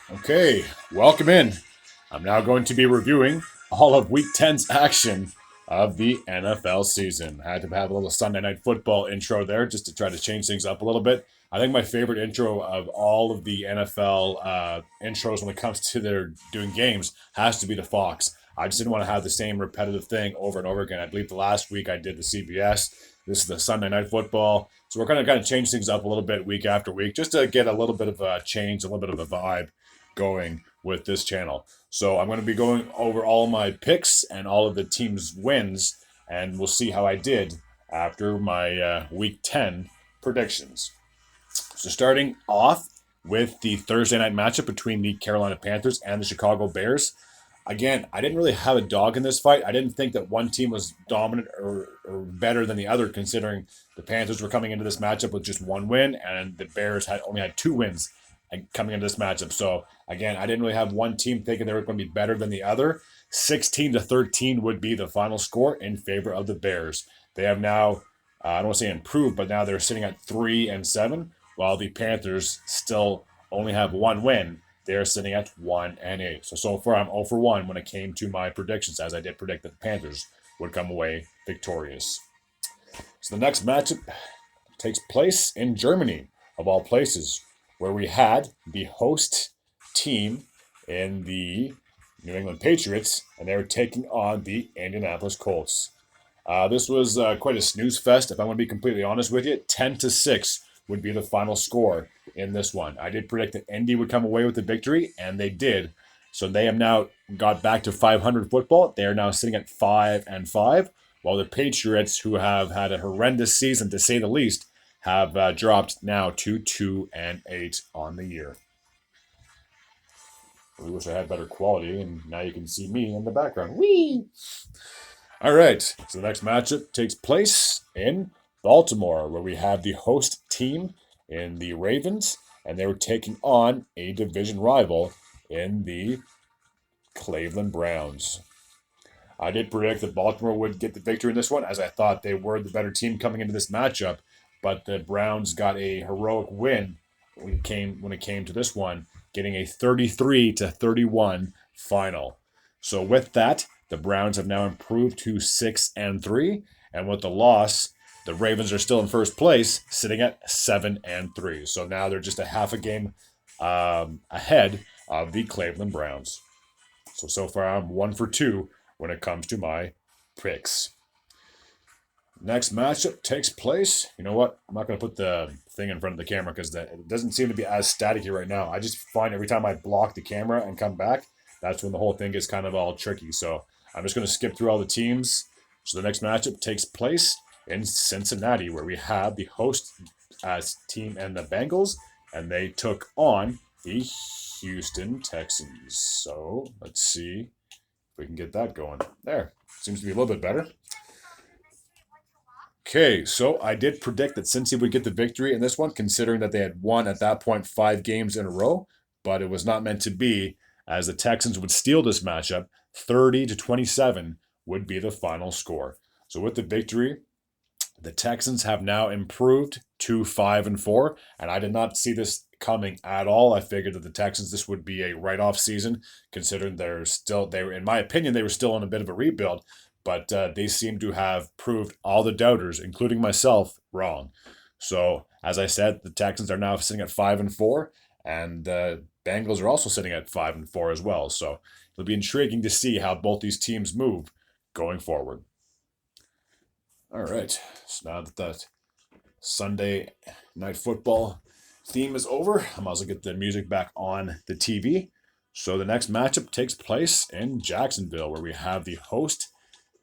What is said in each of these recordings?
Okay, welcome in. I'm now going to be reviewing all of Week 10's action of the NFL season. I had to have a little Sunday Night Football intro there just to try to change things up a little bit. I think my favorite intro of all of the NFL intros when it comes to their doing games has to be the Fox. I just didn't want to have the same repetitive thing over and over again. I believe the last week I did the CBS. This is the Sunday Night Football. So we're going to kind of change things up a little bit week after week just to get a little bit of a change, a little bit of a vibe going with this channel. So I'm going to be going over all my picks and all of the team's wins, and we'll see how I did after my Week 10 predictions. So starting off with the Thursday night matchup between the Carolina Panthers and the Chicago Bears. Again, I didn't really have a dog in this fight. I didn't think that one team was dominant or better than the other, considering the Panthers were coming into this matchup with just one win, and the Bears had only had two wins coming into this matchup. So again, I didn't really have one team thinking they were going to be better than the other. 16-13 would be the final score in favor of the Bears. They have now, I don't want to say improved, but now they're sitting at 3-7, while the Panthers still only have one win. They're sitting at 1-8. So far, I'm 0 for 1 when it came to my predictions, as I did predict that the Panthers would come away victorious. So the next matchup takes place in Germany, of all places, where we had the host team in the New England Patriots, and they were taking on the Indianapolis Colts. This was quite a snooze fest, if I want to be completely honest with you. 10-6 would be the final score in this one. I did predict that Indy would come away with the victory, and they did. So they have now got back to 500 football. They are now sitting at 5-5, while the Patriots, who have had a horrendous season to say the least, have dropped now to 2-8 on the year. I wish I had better quality, and now you can see me in the background. Whee! All right, so the next matchup takes place in Baltimore, where we have the host team in the Ravens, and they were taking on a division rival in the Cleveland Browns. I did predict that Baltimore would get the victory in this one, as I thought they were the better team coming into this matchup, but the Browns got a heroic win when it came to this one, getting a 33-31 final. So with that, the Browns have now improved to 6-3, and with the loss, the Ravens are still in first place, sitting at 7-3. So now they're just a half a game ahead of the Cleveland Browns. So far I'm 1 for 2 when it comes to my picks. Next matchup takes place. You know what? I'm not going to put the thing in front of the camera because it doesn't seem to be as staticky right now. I just find every time I block the camera and come back, that's when the whole thing gets kind of all tricky. So I'm just going to skip through all the teams. So the next matchup takes place in Cincinnati, where we have the host team and the Bengals, and they took on the Houston Texans. So let's see if we can get that going. There. Seems to be a little bit better. Okay, so I did predict that Cincy would get the victory in this one, considering that they had won at that point 5 games in a row, but it was not meant to be, as the Texans would steal this matchup. 30-27 would be the final score. So with the victory, the Texans have now improved to 5-4, and I did not see this coming at all. I figured that the Texans, this would be a write-off season, considering they were, in my opinion, they were still in a bit of a rebuild. But they seem to have proved all the doubters, including myself, wrong. So, as I said, the Texans are now sitting at 5-4, and the Bengals are also sitting at 5-4 as well. So, it'll be intriguing to see how both these teams move going forward. All right. So now that Sunday Night Football theme is over, I might as well get the music back on the TV. So, the next matchup takes place in Jacksonville, where we have the host,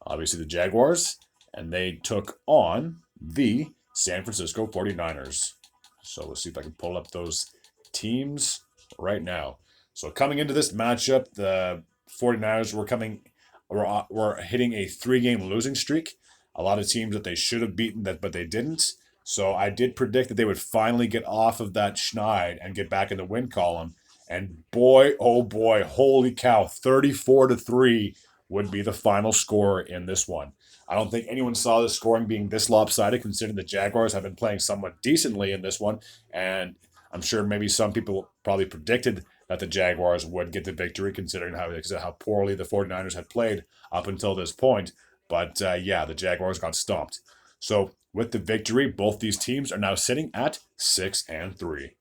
obviously the Jaguars, and they took on the San Francisco 49ers. So let's see if I can pull up those teams right now. So coming into this matchup, the 49ers were hitting a 3-game losing streak. A lot of teams that they should have beaten, but they didn't. So I did predict that they would finally get off of that schneid and get back in the win column. And boy, oh boy, holy cow, 34-3 would be the final score in this one. I don't think anyone saw the scoring being this lopsided, considering the Jaguars have been playing somewhat decently in this one. And I'm sure maybe some people probably predicted that the Jaguars would get the victory, considering how poorly the 49ers had played up until this point. But yeah, the Jaguars got stomped. So with the victory, both these teams are now sitting at 6-3.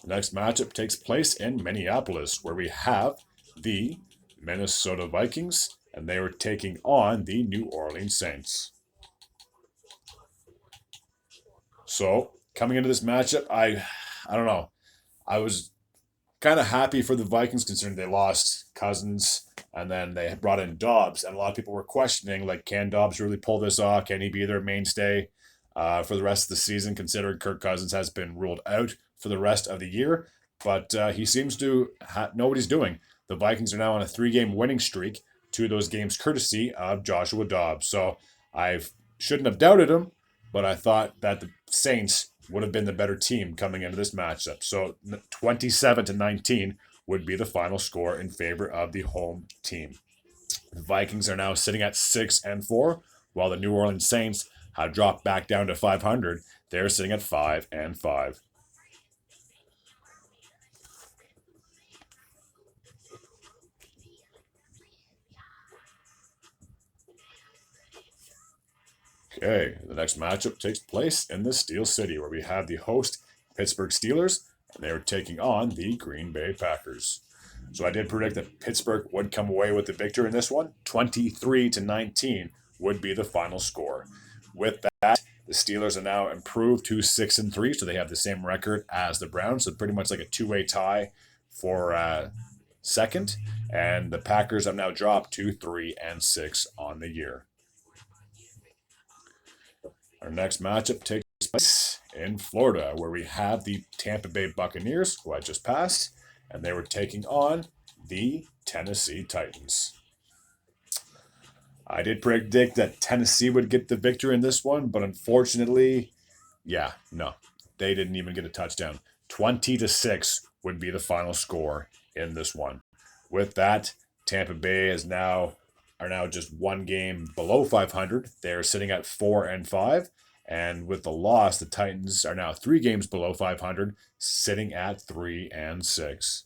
The next matchup takes place in Minneapolis, where we have the Minnesota Vikings, and they were taking on the New Orleans Saints. So coming into this matchup, I don't know. I was kind of happy for the Vikings considering they lost Cousins and then they had brought in Dobbs, and a lot of people were questioning like, can Dobbs really pull this off? Can he be their mainstay for the rest of the season? Considering Kirk Cousins has been ruled out for the rest of the year, but he seems to know what he's doing. The Vikings are now on a 3-game winning streak. 2 of those games courtesy of Joshua Dobbs. So I shouldn't have doubted him, but I thought that the Saints would have been the better team coming into this matchup. So 27-19 would be the final score in favor of the home team. The Vikings are now sitting at 6-4, while the New Orleans Saints have dropped back down to 500. They're sitting at 5-5. Okay, the next matchup takes place in the Steel City, where we have the host Pittsburgh Steelers, and they are taking on the Green Bay Packers. So I did predict that Pittsburgh would come away with the victory in this one. 23-19 would be the final score. With that, the Steelers are now improved to 6-3, so they have the same record as the Browns, so pretty much like a two-way tie for second. And the Packers have now dropped to 3-6 on the year. Our next matchup takes place in Florida, where we have the Tampa Bay Buccaneers, who I just passed, and they were taking on the Tennessee Titans. I did predict that Tennessee would get the victory in this one, but unfortunately, no, they didn't even get a touchdown. 20-6 would be the final score in this one. With that, Tampa Bay are now just 1 game below 500. They're sitting at 4-5. And with the loss, the Titans are now 3 games below 500, sitting at 3-6.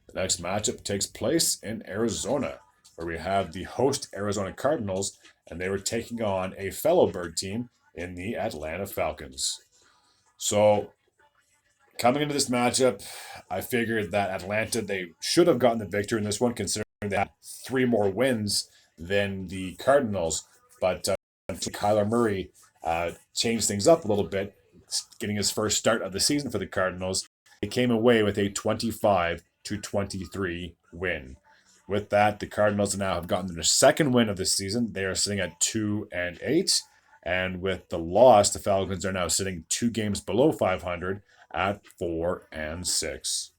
The next matchup takes place in Arizona, where we have the host Arizona Cardinals, and they were taking on a fellow Bird team in the Atlanta Falcons. So coming into this matchup, I figured that Atlanta, they should have gotten the victory in this one, considering they had 3 more wins than the Cardinals. But Kyler Murray changed things up a little bit, getting his first start of the season for the Cardinals. They came away with a 25-23 win. With that, the Cardinals now have gotten their second win of the season. They are sitting at 2-8. And with the loss, the Falcons are now sitting 2 games below 500 at 4-6.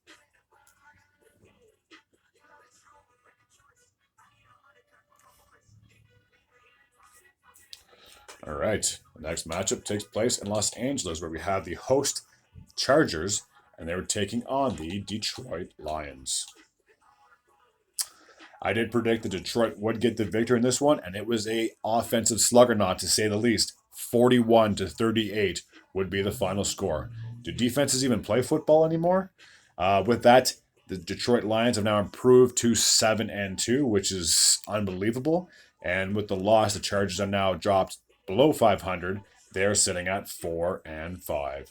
All right, the next matchup takes place in Los Angeles, where we have the host Chargers, and they were taking on the Detroit Lions. I did predict that Detroit would get the victory in this one, and it was a offensive sluggernaut, to say the least. 41-38 would be the final score. Do defenses even play football anymore? With that, the Detroit Lions have now improved to 7-2, which is unbelievable. And with the loss, the Chargers have now dropped below 500. They're sitting at 4-5.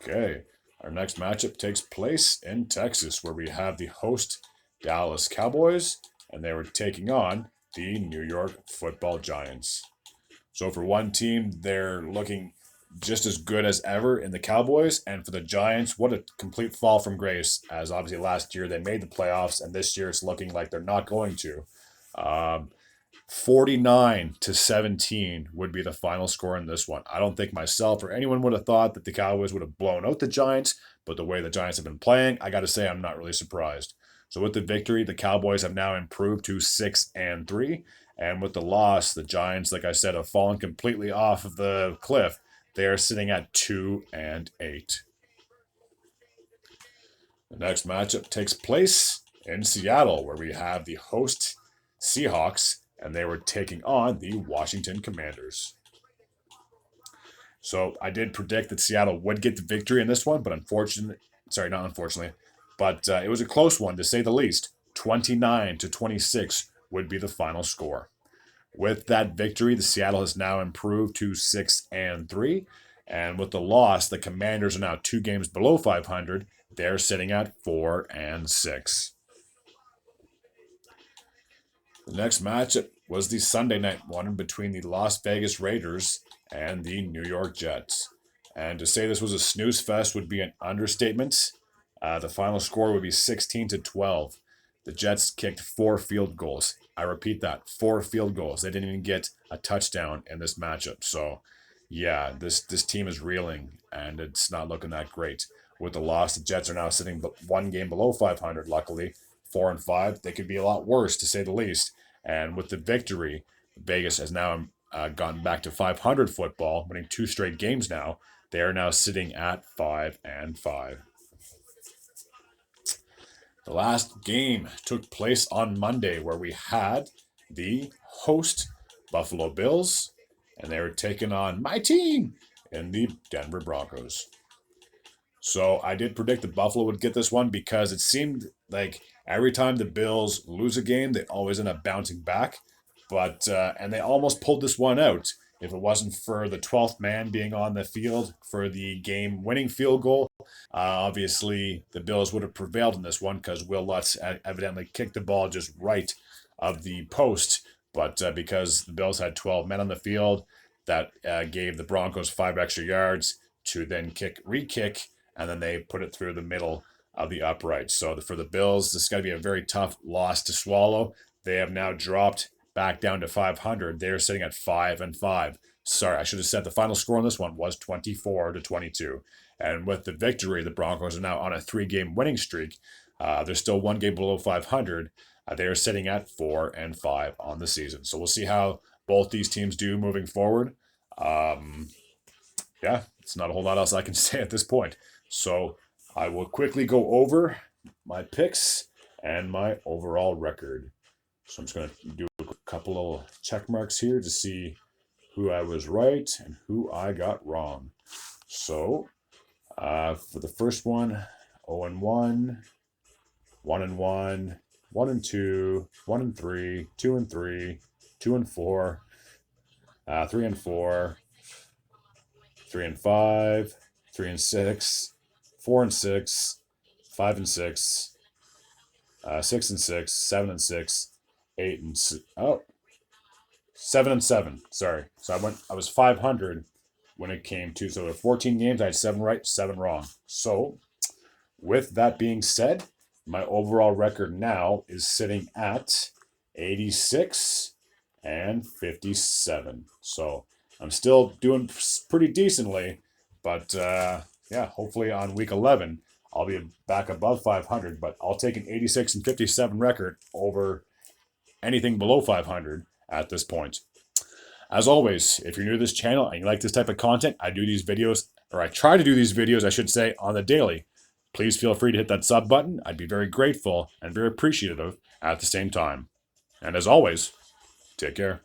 Okay, our next matchup takes place in Texas, where we have the host Dallas Cowboys, and they were taking on the New York Football Giants. So for one team, they're looking just as good as ever in the Cowboys, and for the Giants, what a complete fall from grace, as obviously last year they made the playoffs, and this year it's looking like they're not going to. 49-17 would be the final score in this one. I don't think myself or anyone would have thought that the Cowboys would have blown out the Giants, but the way the Giants have been playing, I got to say I'm not really surprised. So with the victory, the Cowboys have now improved to 6-3, and with the loss, the Giants, like I said, have fallen completely off of the cliff. They are sitting at 2-8. The next matchup takes place in Seattle, where we have the host Seahawks, and they were taking on the Washington Commanders. So I did predict that Seattle would get the victory in this one, but not unfortunately, but it was a close one to say the least. 29-26 would be the final score. With that victory, the Seattle has now improved to 6-3, and with the loss, the Commanders are now 2 games below 500. They're sitting at 4-6. The next matchup was the Sunday night one between the Las Vegas Raiders and the New York Jets. And to say this was a snooze fest would be an understatement. The final score would be 16-12. The Jets kicked 4 field goals. I repeat that, 4 field goals. They didn't even get a touchdown in this matchup. So, yeah, this team is reeling, and it's not looking that great. With the loss, the Jets are now sitting 1 game below 500, luckily. 4-5. They could be a lot worse, to say the least. And with the victory, Vegas has now gotten back to 500 football, winning 2 straight games now. They are now sitting at 5-5. The last game took place on Monday, where we had the host Buffalo Bills, and they were taking on my team in the Denver Broncos. So I did predict that Buffalo would get this one because it seemed like every time the Bills lose a game, they always end up bouncing back. But and they almost pulled this one out if it wasn't for the 12th man being on the field for the game-winning field goal. Obviously, the Bills would have prevailed in this one because Will Lutz evidently kicked the ball just right of the post. But because the Bills had 12 men on the field, that gave the Broncos 5 extra yards to then re-kick, and then they put it through the middle of the upright. So for the Bills, this is going to be a very tough loss to swallow. They have now dropped back down to 500. They're sitting at 5-5. Sorry, I should have said the final score on this one was 24-22. And with the victory, the Broncos are now on a 3-game winning streak. They're still 1 game below 500. They are sitting at 4-5 on the season. So we'll see how both these teams do moving forward. Yeah, it's not a whole lot else I can say at this point. So I will quickly go over my picks and my overall record. So I'm just going to do a couple of check marks here to see who I was right and who I got wrong. So for the first one, 0-1, 1-1, 1-2, 1-3, 2-3, 2-4, 3-4, 3-5, 3-6, 4-6, 5-6, 6-6, 7-6, 7-7. Sorry. So I was 500 when it came to, so 14 games, I had 7 right, 7 wrong. So with that being said, my overall record now is sitting at 86-57. So I'm still doing pretty decently, but yeah, hopefully on week 11, I'll be back above 500, but I'll take an 86-57 record over anything below 500 at this point. As always, if you're new to this channel and you like this type of content, I do these videos, or I try to do these videos, I should say, on the daily. Please feel free to hit that sub button. I'd be very grateful and very appreciative at the same time. And as always, take care.